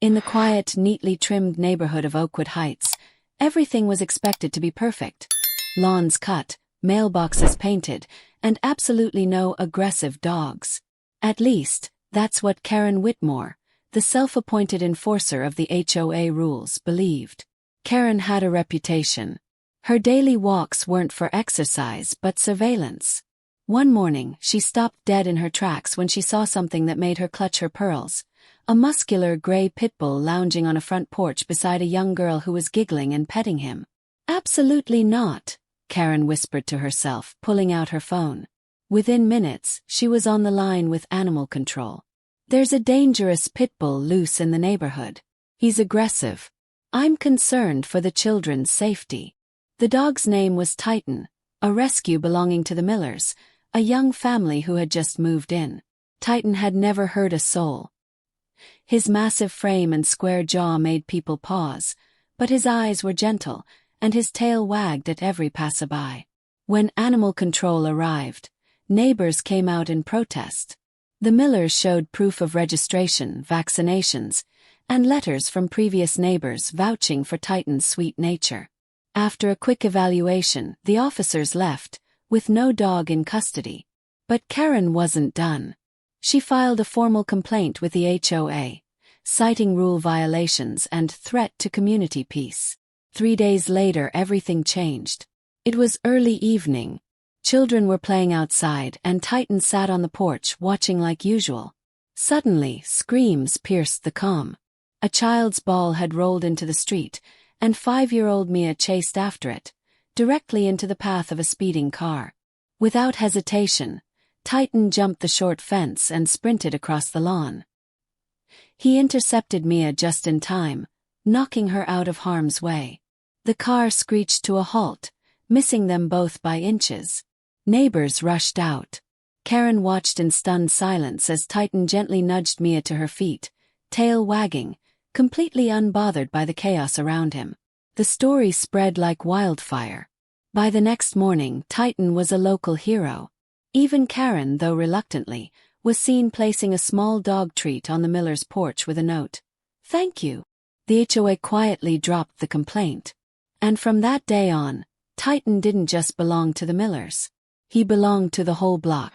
In the quiet, neatly trimmed neighborhood of Oakwood Heights, everything was expected to be perfect. Lawns cut, mailboxes painted, and absolutely no aggressive dogs. At least, that's what Karen Whitmore, the self-appointed enforcer of the HOA rules, believed. Karen had a reputation. Her daily walks weren't for exercise but surveillance. One morning, she stopped dead in her tracks when she saw something that made her clutch her pearls. A muscular gray Pitbull lounging on a front porch beside a young girl who was giggling and petting him. "Absolutely not," Karen whispered to herself, pulling out her phone. Within minutes, she was on the line with animal control. "There's a dangerous Pitbull loose in the neighborhood. He's aggressive. I'm concerned for the children's safety." The dog's name was Titan, a rescue belonging to the Millers, a young family who had just moved in. Titan had never hurt a soul. His massive frame and square jaw made people pause, but his eyes were gentle, and his tail wagged at every passerby. When animal control arrived, neighbors came out in protest. The Millers showed proof of registration, vaccinations, and letters from previous neighbors vouching for Titan's sweet nature. After a quick evaluation, the officers left, with no dog in custody. But Karen wasn't done. She filed a formal complaint with the HOA, citing rule violations and threat to community peace. 3 days later, everything changed. It was early evening. Children were playing outside, and Titan sat on the porch watching like usual. Suddenly, screams pierced the calm. A child's ball had rolled into the street, and 5-year-old Mia chased after it, directly into the path of a speeding car. Without hesitation, Titan jumped the short fence and sprinted across the lawn. He intercepted Mia just in time, knocking her out of harm's way. The car screeched to a halt, missing them both by inches. Neighbors rushed out. Karen watched in stunned silence as Titan gently nudged Mia to her feet, tail wagging, completely unbothered by the chaos around him. The story spread like wildfire. By the next morning, Titan was a local hero. Even Karen, though reluctantly, was seen placing a small dog treat on the Miller's porch with a note. "Thank you." The HOA quietly dropped the complaint. And from that day on, Titan didn't just belong to the Millers. He belonged to the whole block.